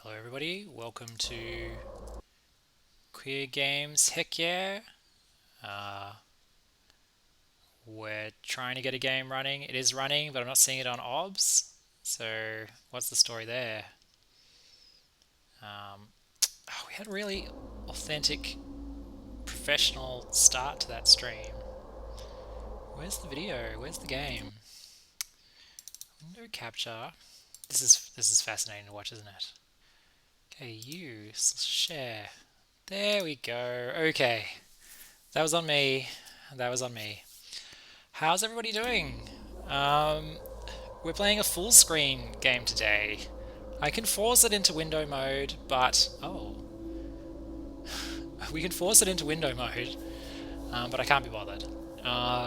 Hello, everybody. Welcome to Queer Games. Heck yeah. Uh, we're trying to get a game running. It is running, but I'm not seeing it on OBS. So, what's the story there? Um, we had a really authentic, professional start to that stream. Where's the video? Where's the game? Window capture. This is fascinating to watch, isn't it? Okay, share. There we go. Okay, that was on me. That was on me. How's everybody doing? Um, we're playing a full screen game today. I can force it into window mode, but we can force it into window mode, but I can't be bothered.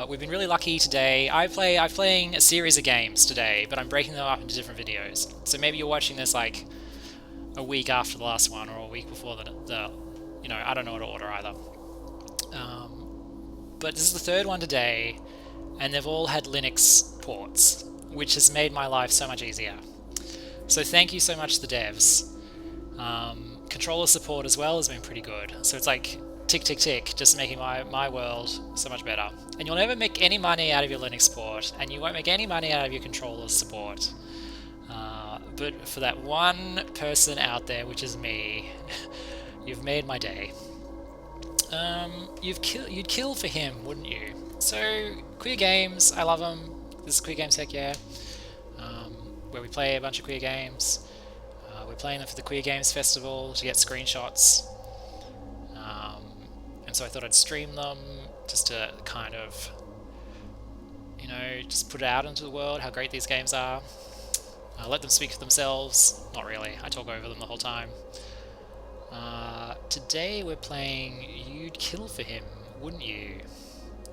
We've been really lucky today. I'm playing a series of games today, but I'm breaking them up into different videos. So maybe you're watching this like a week after the last one, or a week before I don't know what order either. But this is the third one today, and they've all had Linux ports, which has made my life so much easier. So thank you so much to the devs. Controller support as well has been pretty good. So it's like tick, tick, tick, just making my world so much better. And you'll never make any money out of your Linux port, and you won't make any money out of your controller support. But for that one person out there, which is me, you've made my day. You'd kill for him, wouldn't you? So, queer games, I love them. This is Queer Games Heck Yeah, where we play a bunch of queer games. We're playing them for the Queer Games Festival to get screenshots. And so I thought I'd stream them just to kind of, just put it out into the world how great these games are. Let them speak for themselves. Not really, I talk over them the whole time. Today we're playing You'd Kill for Him, Wouldn't You?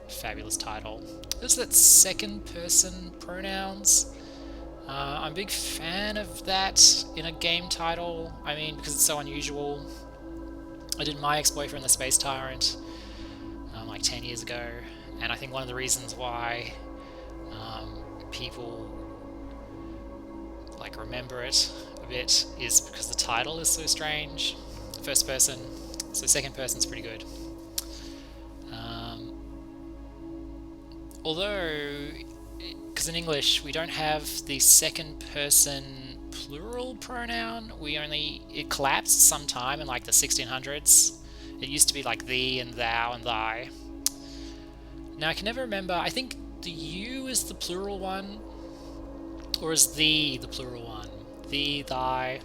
Fabulous title. There's that second person pronouns. I'm a big fan of that in a game title. I mean, because it's so unusual. I did My Ex-Boyfriend the Space Tyrant like 10 years ago, and I think one of the reasons why people like remember it a bit is because the title is so strange. First person, so second person's pretty good. Although, because in English we don't have the second person plural pronoun, it collapsed sometime in like the 1600s. It used to be like thee and thou and thy. Now I can never remember, I think the you is the plural one, or is the plural one? Thee, thy.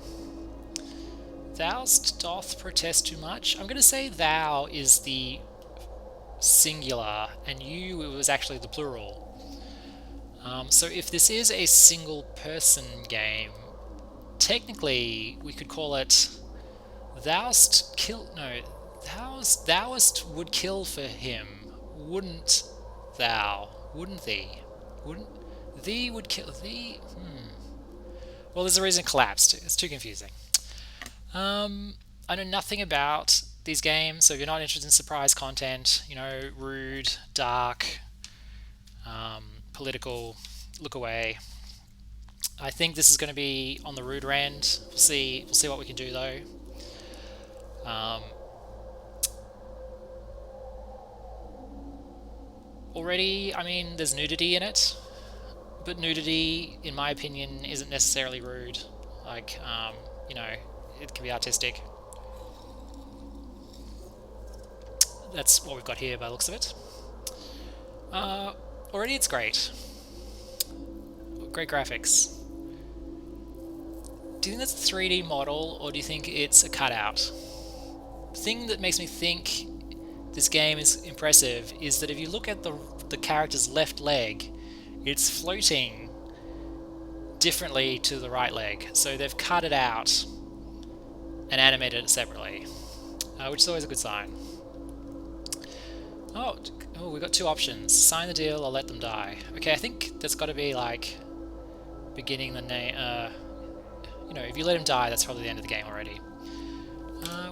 Thou'st doth protest too much. I'm going to say thou is the singular, and you was actually the plural. So if this is a single person game, technically we could call it thou'st would kill for him, wouldn't thou? Wouldn't thee? Wouldn't thee would kill thee? Well, there's a reason it collapsed. It's too confusing. I know nothing about these games, so if you're not interested in surprise content, rude, dark, political, look away. I think this is going to be on the ruder end. We'll see what we can do though. Already, I mean, there's nudity in it, but nudity, in my opinion, isn't necessarily rude. Like, it can be artistic. That's what we've got here by the looks of it. Already it's great. Great graphics. Do you think that's a 3D model, or do you think it's a cutout? The thing that makes me think this game is impressive is that if you look at the character's left leg, it's floating differently to the right leg. So they've cut it out and animated it separately, which is always a good sign. Oh, we've got two options. Sign the deal or let them die. Okay, I think that's got to be like beginning the name. If you let him die, that's probably the end of the game already.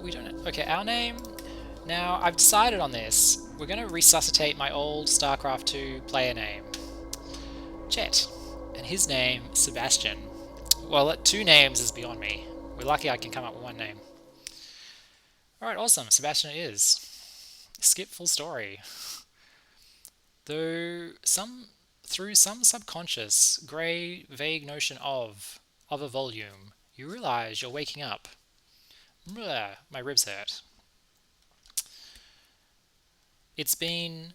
We don't. Okay, our name. Now, I've decided on this. We're going to resuscitate my old StarCraft 2 player name, Chet, and his name, Sebastian. Well, two names is beyond me. We're lucky I can come up with one name. Alright, awesome. Sebastian it is. Skip full story. Though through some subconscious, grey, vague notion of a volume, you realize you're waking up. Blah, my ribs hurt. It's been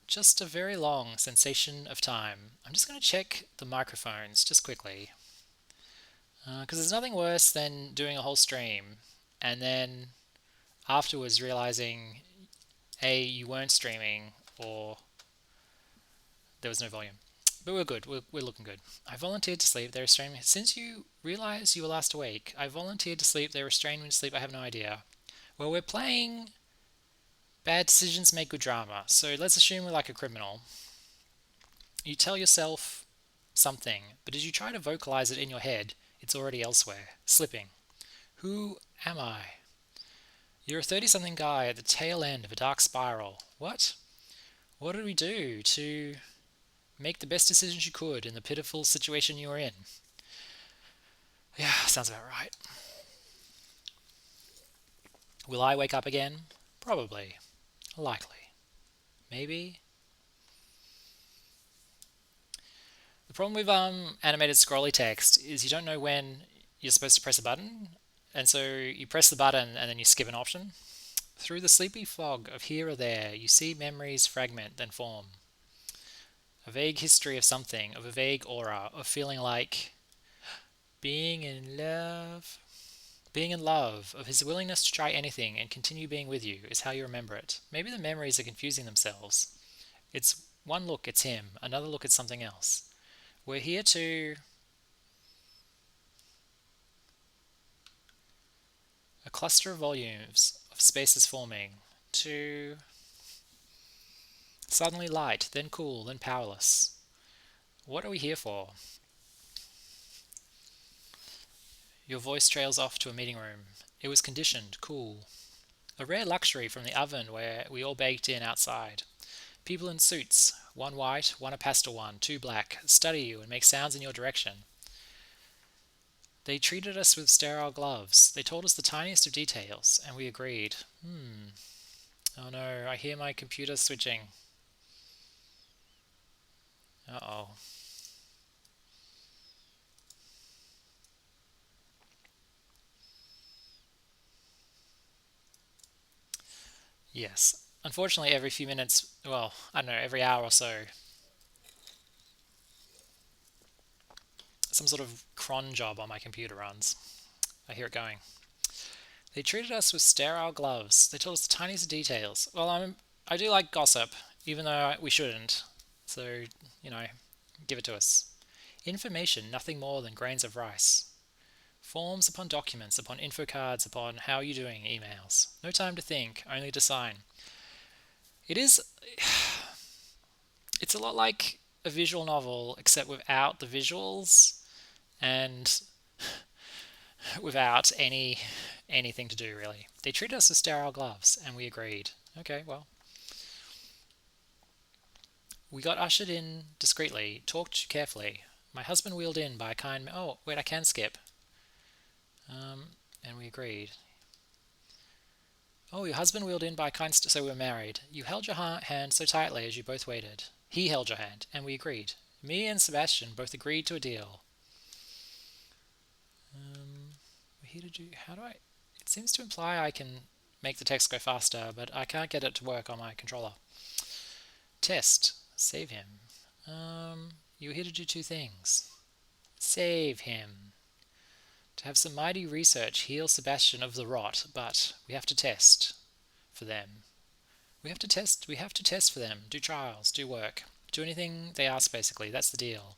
just a very long sensation of time. I'm just going to check the microphones just quickly. Because there's nothing worse than doing a whole stream and then afterwards realizing A, you weren't streaming, or there was no volume. But we're good. We're looking good. I volunteered to sleep. They restrained me. Since you realized you were last awake, I volunteered to sleep. They restrained me to sleep. I have no idea. Well, we're playing bad decisions make good drama. So let's assume we're like a criminal. You tell yourself something, but as you try to vocalize it in your head, it's already elsewhere, slipping. Who am I? You're a 30-something guy at the tail end of a dark spiral. What? What did we do to make the best decisions you could in the pitiful situation you were in? Yeah, sounds about right. Will I wake up again? Probably. Likely. Maybe. The problem with animated scrolly text is you don't know when you're supposed to press a button, and so you press the button and then you skip an option. Through the sleepy fog of here or there, you see memories fragment then form. A vague history of something, of a vague aura, of feeling like being in love. Being in love, of his willingness to try anything and continue being with you, is how you remember it. Maybe the memories are confusing themselves. It's one look, it's him, another look, it's something else. We're here to... A cluster of volumes of spaces forming, to... Suddenly light, then cool, then powerless. What are we here for? Your voice trails off to a meeting room. It was conditioned, cool. A rare luxury from the oven where we all baked in outside. People in suits, one white, one a pastel one, two black, study you and make sounds in your direction. They treated us with sterile gloves. They told us the tiniest of details, and we agreed. Oh no, I hear my computer switching. Uh-oh. Yes. Unfortunately, every few minutes, well, I don't know, every hour or so, some sort of cron job on my computer runs. I hear it going. They treated us with sterile gloves. They told us the tiniest details. Well, I do like gossip, even though we shouldn't. So, give it to us. Information, nothing more than grains of rice. Forms upon documents, upon info cards, upon how are you doing emails. No time to think, only to sign. It's a lot like a visual novel, except without the visuals and without anything to do, really. They treated us with sterile gloves, and we agreed. Okay, well. We got ushered in discreetly, talked carefully. My husband wheeled in by a kind... Oh, wait, I can skip. And we agreed. Oh, your husband wheeled in by a kind... So we were married. You held your hand so tightly as you both waited. He held your hand, and we agreed. Me and Sebastian both agreed to a deal. We're here to do... How do I... It seems to imply I can make the text go faster, but I can't get it to work on my controller. Test. Save him. You were here to do two things. Save him. To have some mighty research heal Sebastian of the rot, but we have to test for them. We have to test for them, do trials, do work, do anything they ask basically, that's the deal.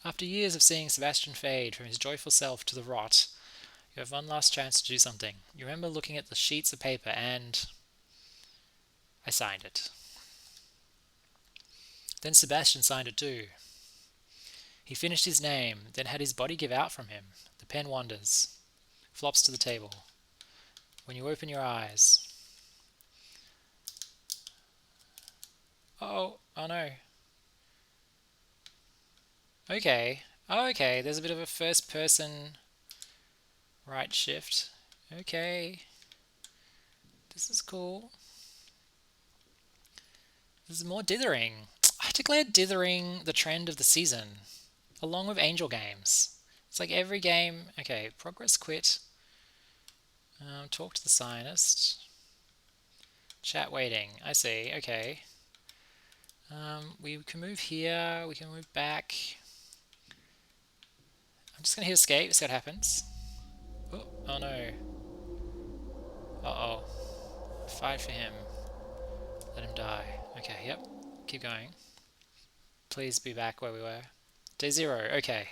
After years of seeing Sebastian fade from his joyful self to the rot, you have one last chance to do something. You remember looking at the sheets of paper and... I signed it. Then Sebastian signed it too. He finished his name, then had his body give out from him. The pen wanders, flops to the table. When you open your eyes... Oh no. Okay. Oh, okay, there's a bit of a first person... Right shift. Okay. This is cool. This is more dithering. I declared dithering the trend of the season, along with Angel Games. It's like every game. Okay, progress quit. Talk to the scientist. Chat waiting. I see. Okay. We can move here. We can move back. I'm just gonna hit escape. See what happens. Oh no. Uh oh. Fight for him. Let him die. Okay. Yep. Keep going. Please be back where we were. Day 0. Okay.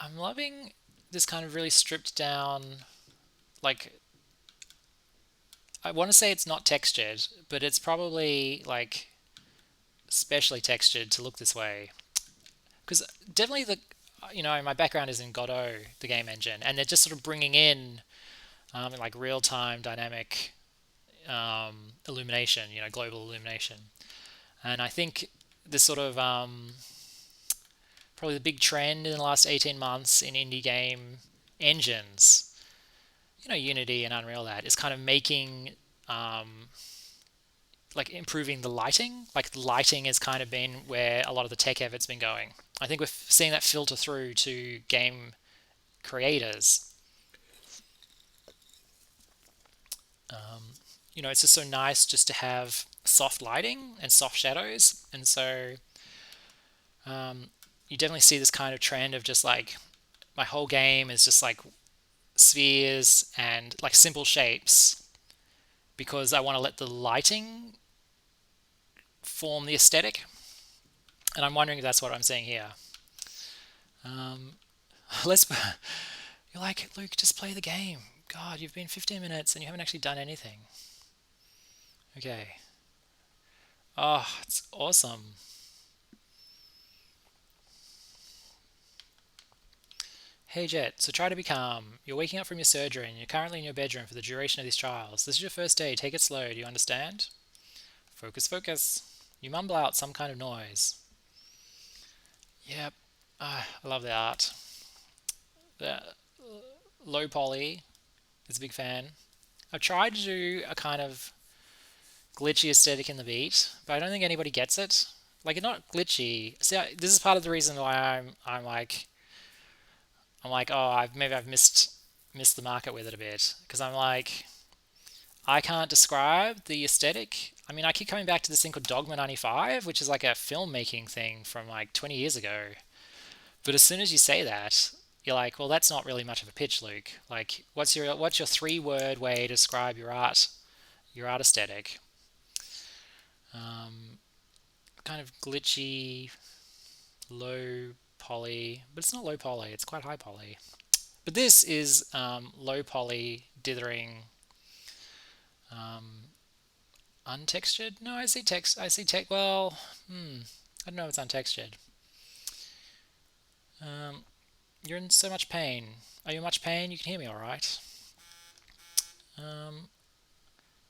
I'm loving this kind of really stripped down, like, I want to say it's not textured, but it's probably like specially textured to look this way. Because definitely my background is in Godot, the game engine, and they're just sort of bringing in like real-time dynamic illumination, global illumination. And I think this sort of probably the big trend in the last 18 months in indie game engines, Unity and Unreal, that is kind of making like improving the lighting. Like the lighting has kind of been where a lot of the tech effort's been going. I think we're seeing that filter through to game creators. It's just so nice just to have soft lighting and soft shadows, and so you definitely see this kind of trend of just like my whole game is just like spheres and like simple shapes because I want to let the lighting form the aesthetic. And I'm wondering if that's what I'm seeing here. Let's. You're like, Luke, just play the game. God, you've been 15 minutes and you haven't actually done anything. Okay. Oh, it's awesome. Hey Jet, so try to be calm. You're waking up from your surgery and you're currently in your bedroom for the duration of these trials. This is your first day. Take it slow. Do you understand? Focus, focus. You mumble out some kind of noise. Yep. I love the art. The low poly is a big fan. I've tried to do a kind of glitchy aesthetic in the beat, but I don't think anybody gets it. Like, it's not glitchy. See, this is part of the reason why I'm like, oh, I've missed the market with it a bit, because I'm like, I can't describe the aesthetic. I mean, I keep coming back to this thing called Dogma 95, which is like a filmmaking thing from like 20 years ago. But as soon as you say that, you're like, well, that's not really much of a pitch, Luke. Like, what's your 3-word way to describe your art aesthetic? Kind of glitchy, low poly, but it's not low poly. It's quite high poly. But this is low poly, dithering, untextured. No, I see text. I see text. Well, I don't know if it's untextured. You're in so much pain. Are you in much pain? You can hear me all right.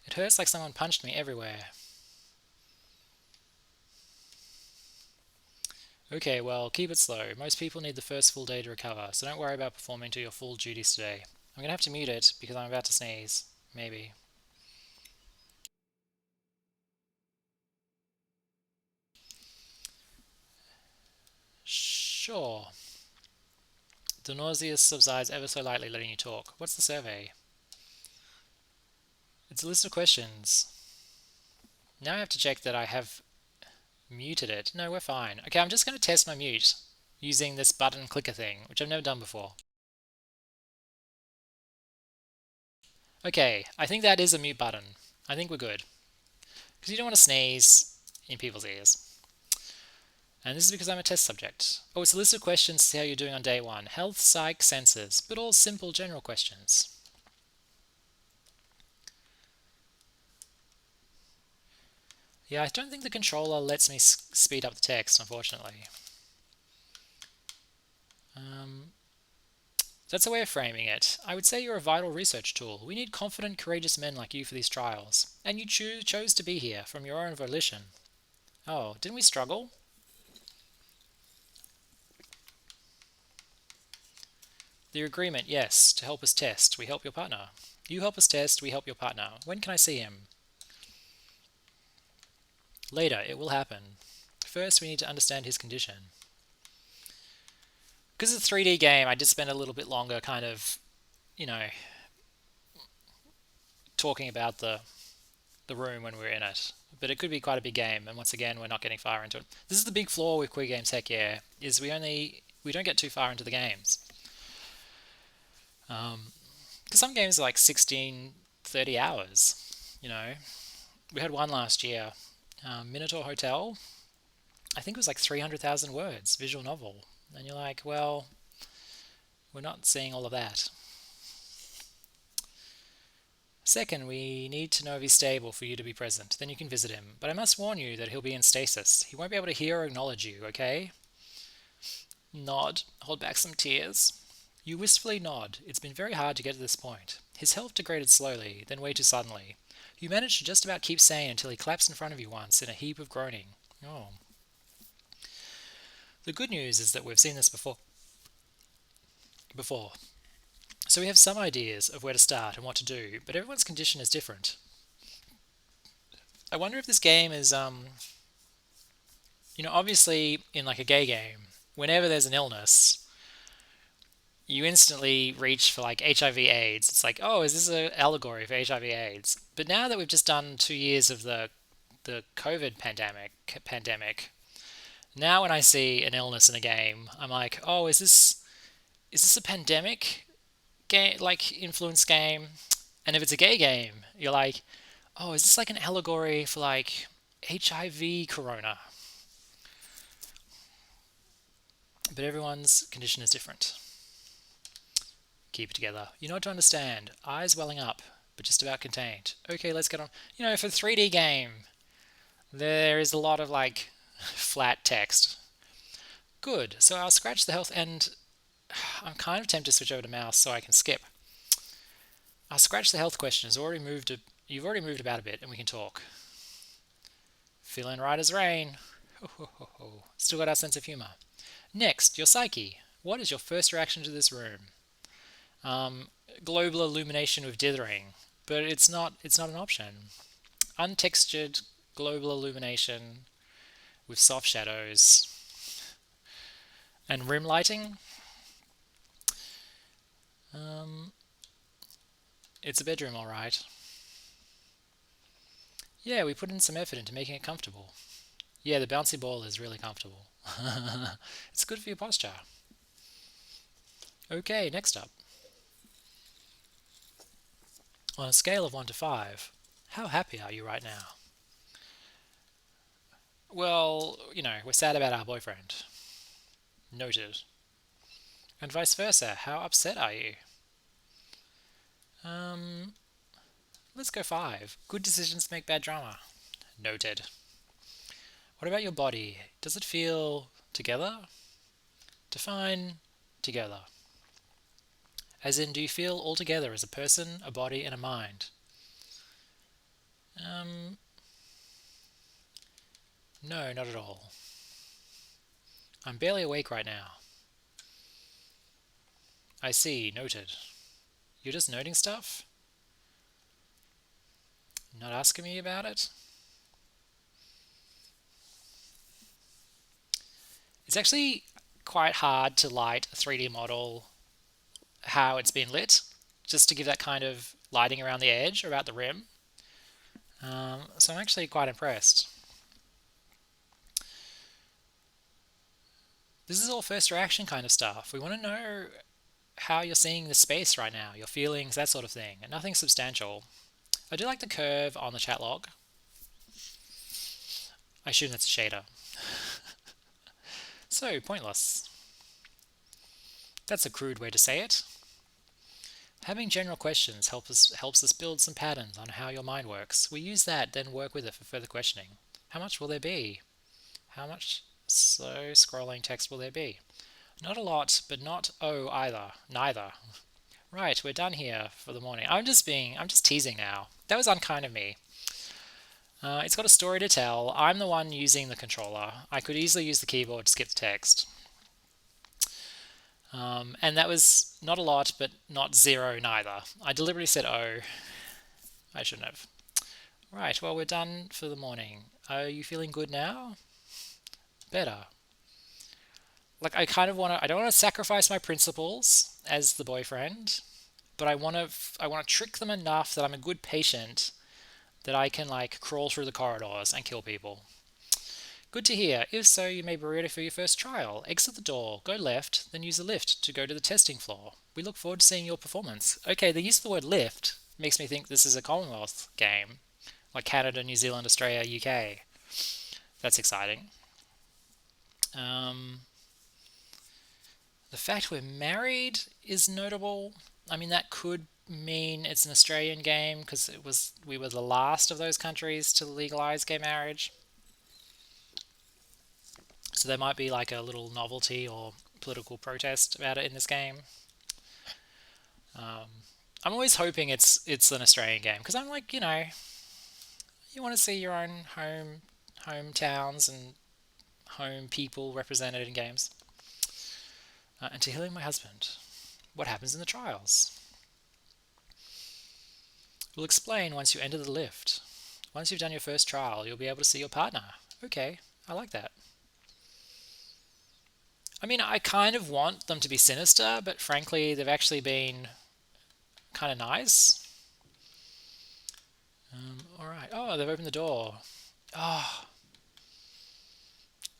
It hurts like someone punched me everywhere. Okay, well, keep it slow. Most people need the first full day to recover, so don't worry about performing to your full duties today. I'm gonna have to mute it because I'm about to sneeze. Maybe. Sure. The nausea subsides ever so lightly, letting you talk. What's the survey? It's a list of questions. Now I have to check that I have muted it. No, we're fine. Okay, I'm just going to test my mute using this button clicker thing, which I've never done before. Okay, I think that is a mute button. I think we're good. Because you don't want to sneeze in people's ears. And this is because I'm a test subject. Oh, it's a list of questions to see how you're doing on day 1. Health, psych, senses, but all simple general questions. Yeah, I don't think the controller lets me speed up the text, unfortunately. That's a way of framing it. I would say you're a vital research tool. We need confident, courageous men like you for these trials. And you chose to be here from your own volition. Oh, didn't we struggle? The agreement, yes, to help us test. We help your partner. You help us test, we help your partner. When can I see him? Later, it will happen. First, we need to understand his condition. Because it's a 3D game, I did spend a little bit longer kind of, you know, talking about the room when we're in it. But it could be quite a big game, and once again, we're not getting far into it. This is the big flaw with Queer Games Heck Yeah, is we don't get too far into the games. Because some games are like 16, 30 hours, you know. We had one last year, Minotaur Hotel, I think it was like 300,000 words, visual novel. And you're like, well, we're not seeing all of that. Second, we need to know if he's stable for you to be present. Then you can visit him. But I must warn you that he'll be in stasis. He won't be able to hear or acknowledge you, okay? Nod. Hold back some tears. You wistfully nod. It's been very hard to get to this point. His health degraded slowly, then way too suddenly. You managed to just about keep sane until he collapsed in front of you once in a heap of groaning. Oh. The good news is that we've seen this before. So we have some ideas of where to start and what to do, but everyone's condition is different. I wonder if this game is, obviously in like a gay game, whenever there's an illness, you instantly reach for like HIV/AIDS. It's like, oh, is this an allegory for HIV/AIDS? But now that we've just done 2 years of the COVID pandemic, now when I see an illness in a game, I'm like, oh, is this a pandemic game, like influence game? And if it's a gay game, you're like, oh, is this like an allegory for like HIV corona? But everyone's condition is different. Keep it together. You know what to understand. Eyes welling up, but just about contained. Okay, let's get on. For the 3D game, there is a lot of like flat text. Good. So I'll scratch the health, and I'm kind of tempted to switch over to mouse so I can skip. I'll scratch the health question. You've already moved about a bit, and we can talk. Feeling right as rain. Still got our sense of humour. Next, your psyche. What is your first reaction to this room? Global illumination with dithering, but it's not an option. Untextured global illumination with soft shadows and rim lighting. It's a bedroom, all right. Yeah, we put in some effort into making it comfortable. Yeah, the bouncy ball is really comfortable. It's good for your posture. Okay, next up. On a scale of 1 to 5, how happy are you right now? Well, we're sad about our boyfriend. Noted. And vice versa, how upset are you? Let's go 5. Good decisions make bad drama. Noted. What about your body? Does it feel together? Define together. As in, do you feel all together as a person, a body, and a mind? No, not at all. I'm barely awake right now. I see, noted. You're just noting stuff? Not asking me about it? It's actually quite hard to light a 3D model how it's been lit, just to give that kind of lighting around the edge or about the rim. So I'm actually quite impressed. This is all first reaction kind of stuff. We want to know how you're seeing the space right now, your feelings, that sort of thing, and nothing substantial. I do like the curve on the chat log. I assume that's a shader. So, pointless. That's a crude way to say it. Having general questions helps us build some patterns on how your mind works. We use that, then work with it for further questioning. How much will there be? How much slow scrolling text will there be? Not a lot, but not neither. Right, we're done here for the morning. I'm just teasing now. That was unkind of me. It's got a story to tell. I'm the one using the controller. I could easily use the keyboard to skip the text. And that was not a lot, but not zero neither. I deliberately said oh. I shouldn't have. Right, well, we're done for the morning. Are you feeling good now? Better. Like, I kind of want to, I don't want to sacrifice my principles as the boyfriend, but I want to trick them enough that I'm a good patient that I can, like, crawl through the corridors and kill people. Good to hear. If so, you may be ready for your first trial. Exit the door, go left, then use the lift to go to the testing floor. We look forward to seeing your performance. Okay, the use of the word lift makes me think this is a Commonwealth game, like Canada, New Zealand, Australia, UK. That's exciting. Um, the fact we're married is notable. I mean, that could mean it's an Australian game because we were the last of those countries to legalize gay marriage. So there might be like a little novelty or political protest about it in this game. Um, I'm always hoping it's an Australian game because I'm like, you want to see your own hometowns and home people represented in games. And to healing my husband, what happens in the trials? We'll explain once you enter the lift. Once you've done your first trial, you'll be able to see your partner. Okay, I like that. I mean, I kind of want them to be sinister, but frankly, they've actually been kind of nice. All right. Oh, they've opened the door. Oh,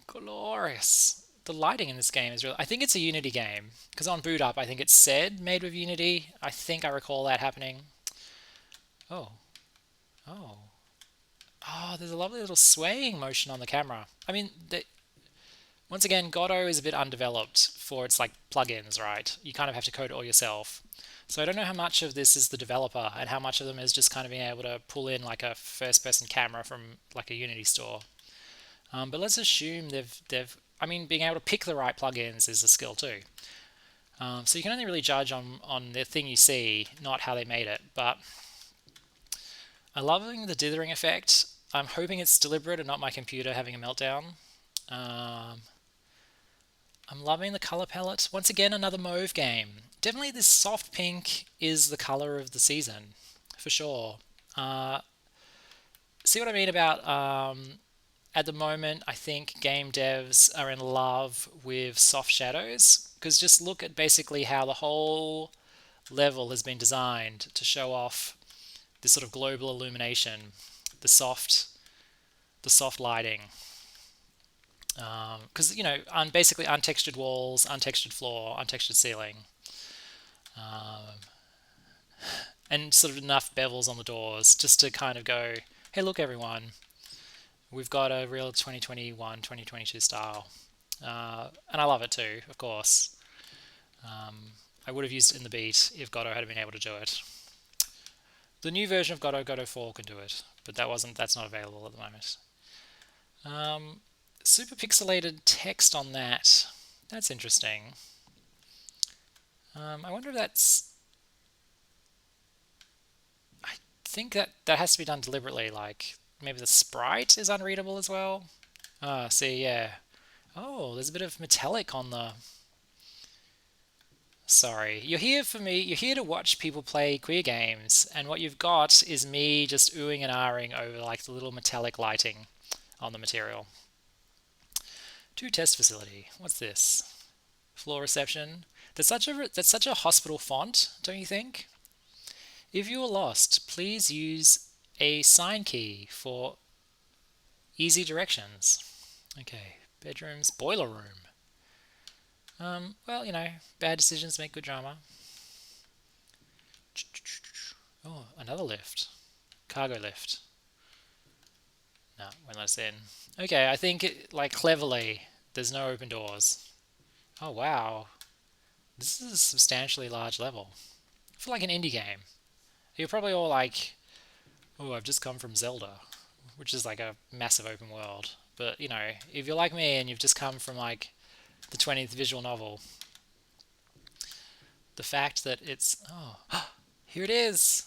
glorious. The lighting in this game is really. I think it's a Unity game because on boot up, I think it said made with Unity. I think I recall that happening. Oh, oh, oh. There's a lovely little swaying motion on the camera. I mean, once again, Godot is a bit undeveloped for its like plugins, right? You kind of have to code it all yourself. So I don't know how much of this is the developer and how much of them is just kind of being able to pull in like a first-person camera from like a Unity store. But let's assume they've. I mean, being able to pick the right plugins is a skill too. So you can only really judge on the thing you see, not how they made it. But I'm loving the dithering effect. I'm hoping it's deliberate and not my computer having a meltdown. Um, I'm loving the color palette. Once again, another mauve game. Definitely this soft pink is the color of the season, for sure. Uh, See what I mean about at the moment, I think game devs are in love with soft shadows because just look at basically how the whole level has been designed to show off this sort of global illumination, the soft, the soft lighting. Because basically untextured walls, untextured floor, untextured ceiling, and sort of enough bevels on the doors just to kind of go, hey, look, everyone, we've got a real 2021, 2022 style. And I love it too, of course. I would have used it in the beat if Godot had been able to do it. The new version of Godot 4 can do it, but that's not available at the moment. Super pixelated text on that. That's interesting. I wonder if that's. I think that has to be done deliberately. Like maybe the sprite is unreadable as well. Ah, see, yeah. Oh, there's a bit of metallic on the. Sorry, you're here for me. You're here to watch people play queer games, and what you've got is me just oohing and ahhing over like the little metallic lighting on the material. To test facility. What's this? Floor reception. That's such a hospital font, don't you think? If you are lost, please use a sign key for easy directions. Okay, bedrooms, boiler room. Well, bad decisions make good drama. Oh, another lift. Cargo lift. No, won't let us in. Okay, I think, like, cleverly, there's no open doors. Oh, wow. This is a substantially large level. For, like, an indie game. You're probably all like, oh, I've just come from Zelda, which is, like, a massive open world. But, if you're like me and you've just come from, like, the 20th visual novel, the fact that it's... Oh, here it is!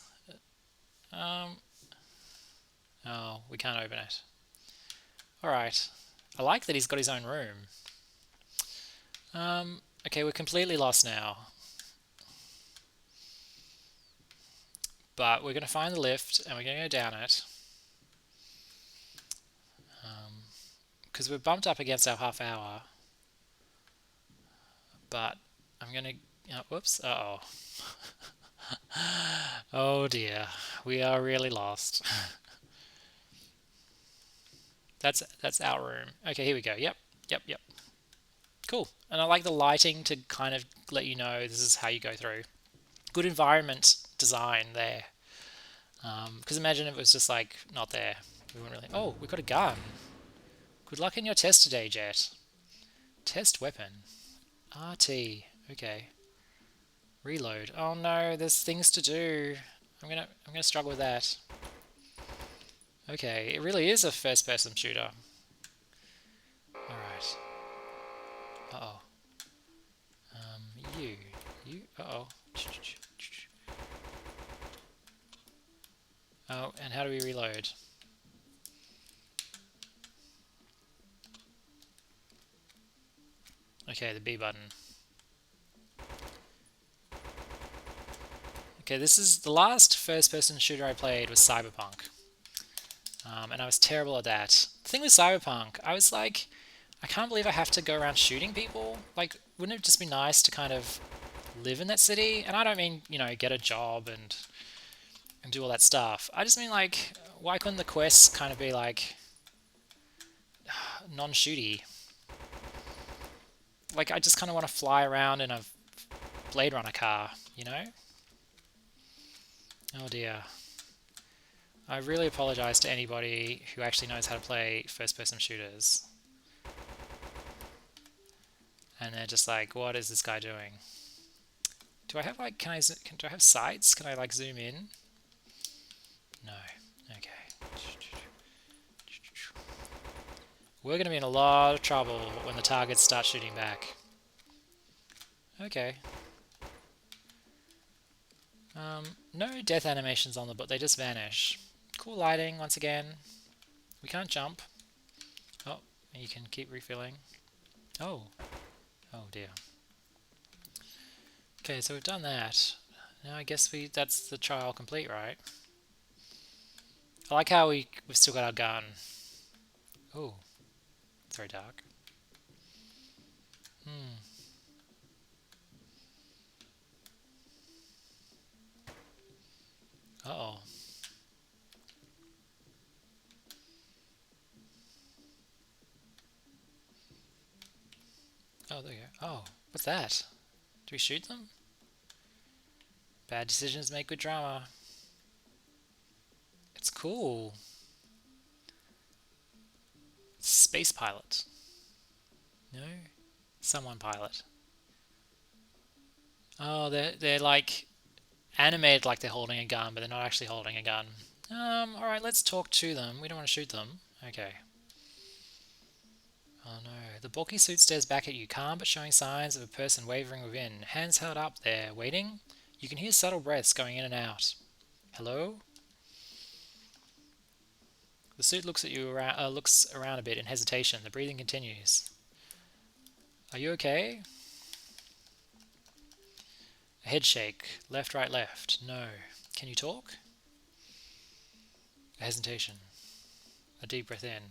Oh, we can't open it. Alright. I like that he's got his own room. Okay, we're completely lost now. But we're going to find the lift and we're going to go down it. Because we're bumped up against our half hour. But I'm going to... whoops. Uh-oh. Oh dear. We are really lost. That's our room. Okay, here we go. Yep. Yep, yep. Cool. And I like the lighting to kind of let you know this is how you go through. Good environment design there. Because imagine if it was just like not there. We wouldn't really. Oh, we got a gun. Good luck in your test today, Jet. Test weapon. RT. Okay. Reload. Oh no, there's things to do. I'm gonna struggle with that. Okay, it really is a first-person shooter. All right. Uh oh. You. Uh oh. Oh, and how do we reload? Okay, the B button. Okay, this is the last first-person shooter I played was Cyberpunk. And I was terrible at that. The thing with Cyberpunk, I was like, I can't believe I have to go around shooting people. Like, wouldn't it just be nice to kind of live in that city? And I don't mean, get a job and do all that stuff. I just mean like, why couldn't the quests kind of be like non-shooty? Like, I just kind of want to fly around in a Blade Runner car, you know? Oh dear. I really apologize to anybody who actually knows how to play first-person shooters. And they're just like, what is this guy doing? Do I have like, do I have sights? Can I like zoom in? No. Okay. We're going to be in a lot of trouble when the targets start shooting back. Okay. No death animations on the boat, they just vanish. Cool lighting once again. We can't jump. Oh, you can keep refilling. Oh. Oh dear. Okay, so we've done that. Now I guess that's the trial complete, right? I like how we've still got our gun. Oh, it's very dark. Uh-oh. Oh, there you go. Oh, what's that? Do we shoot them? Bad decisions make good drama. It's cool. It's Space Pilot. No? Someone Pilot. Oh, they're like animated like they're holding a gun, but they're not actually holding a gun. Alright, let's talk to them. We don't want to shoot them. Okay. Oh no. The bulky suit stares back at you, calm but showing signs of a person wavering within. Hands held up there, waiting. You can hear subtle breaths going in and out. Hello? The suit looks at you looks around a bit in hesitation. The breathing continues. Are you okay? A head shake. Left, right, left. No. Can you talk? A hesitation. A deep breath in.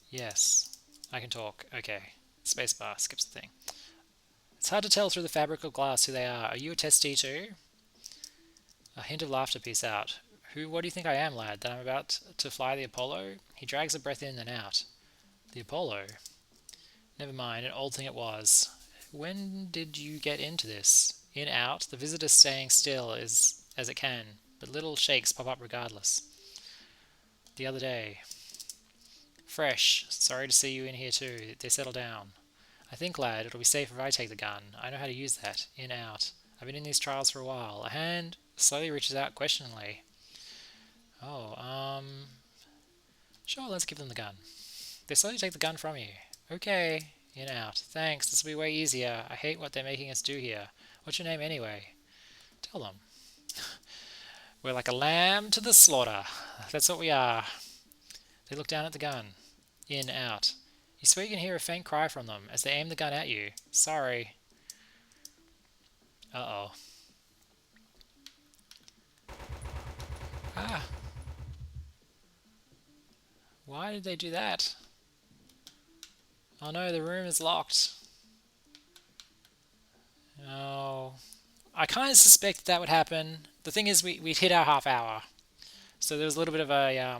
Yes. I can talk. Okay. Spacebar skips the thing. It's hard to tell through the fabric of glass who they are. Are you a testee too? A hint of laughter peeks out. What do you think I am, lad? That I'm about to fly the Apollo? He drags a breath in and out. The Apollo? Never mind, an old thing it was. When did you get into this? In, out, the visitor staying still as it can, but little shakes pop up regardless. The other day. Fresh. Sorry to see you in here too. They settle down. I think, lad, it'll be safer if I take the gun. I know how to use that. In, out. I've been in these trials for a while. A hand slowly reaches out questioningly. Oh, sure, let's give them the gun. They slowly take the gun from you. Okay. In, out. Thanks, this will be way easier. I hate what they're making us do here. What's your name anyway? Tell them. We're like a lamb to the slaughter. That's what we are. They look down at the gun. In, out. You swear you can hear a faint cry from them as they aim the gun at you. Sorry. Uh-oh. Ah. Why did they do that? Oh no, the room is locked. Oh. I kind of suspected that would happen. The thing is, we'd hit our half hour. So there was a little bit of a,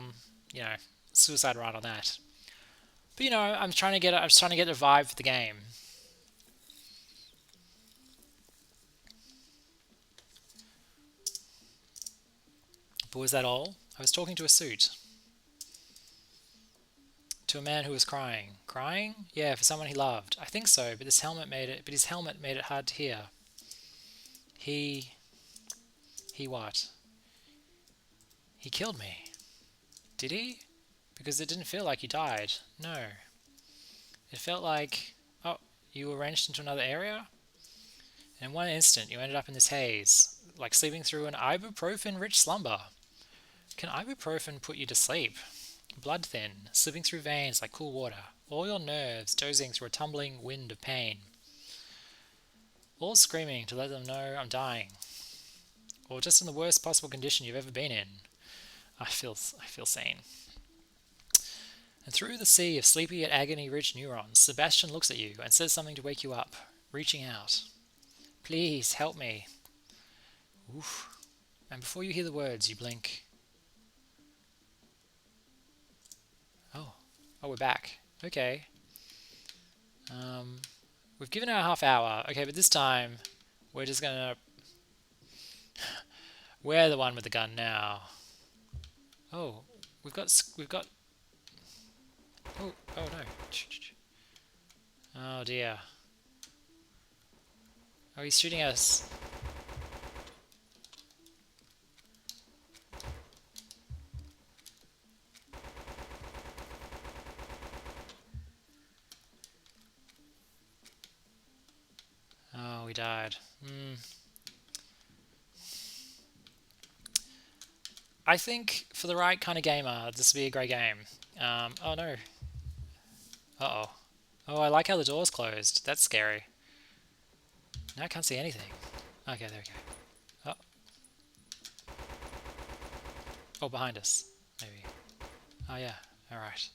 you know, suicide run on that. But you know, I'm trying to get a vibe for the game. But was that all? I was talking to a suit. To a man who was crying. Crying? Yeah, for someone he loved. I think so, but his helmet made it hard to hear. He what? He killed me. Did he? Because it didn't feel like you died. No. It felt like, oh, you were wrenched into another area? In one instant, you ended up in this haze, like sleeping through an ibuprofen-rich slumber. Can ibuprofen put you to sleep? Blood thin, slipping through veins like cool water, all your nerves dozing through a tumbling wind of pain. All screaming to let them know I'm dying. Or just in the worst possible condition you've ever been in. I feel sane. And through the sea of sleepy yet agony-rich neurons, Sebastian looks at you and says something to wake you up, reaching out. Please, help me. Oof. And before you hear the words, you blink. Oh, we're back. Okay. We've given our half hour. Okay, but this time, we're just gonna... We're the one with the gun now. Oh, we've got... Oh no. Oh dear. Oh, he's shooting us. Oh, we died. I think for the right kind of gamer, this would be a great game. Oh no. Uh-oh. Oh, I like how the door's closed. That's scary. Now I can't see anything. Okay, there we go. Oh. Oh, behind us. Maybe. Oh yeah, alright.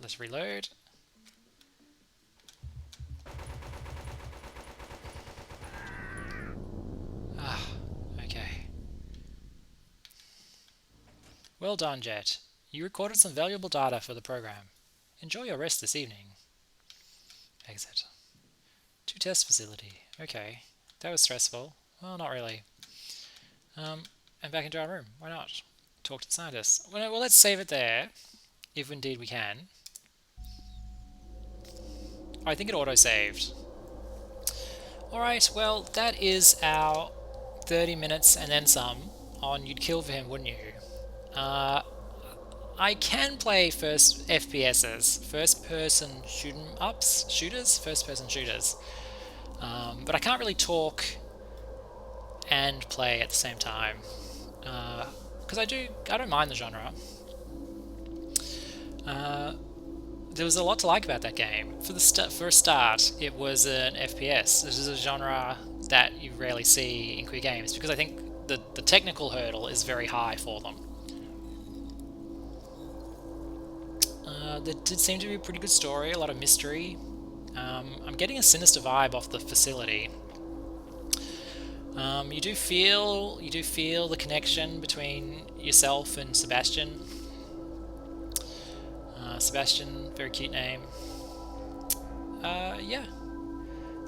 Let's reload. Ah, okay. Well done, Jet. You recorded some valuable data for the program. Enjoy your rest this evening. Exit. To test facility. Okay. That was stressful. Well, not really. And back into our room. Why not? Talk to the scientists. Well, let's save it there. If indeed we can. I think it auto-saved. Alright, well, that is our 30 minutes and then some on You'd Kill for Him, wouldn't you? I can play first FPSs, first-person first-person shooters. But I can't really talk and play at the same time. Because I don't mind the genre. There was a lot to like about that game. For a start, it was an FPS. This is a genre that you rarely see in quick games because I think the technical hurdle is very high for them. There did seem to be a pretty good story, a lot of mystery. I'm getting a sinister vibe off the facility. You do feel the connection between yourself and Sebastian. Sebastian, very cute name. Yeah.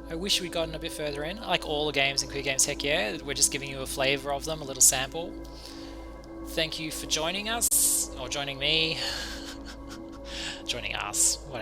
I wish we'd gotten a bit further in. Like all the games in Quick Games, heck yeah. We're just giving you a flavour of them, a little sample. Thank you for joining us, or joining me. Joining us, whatever.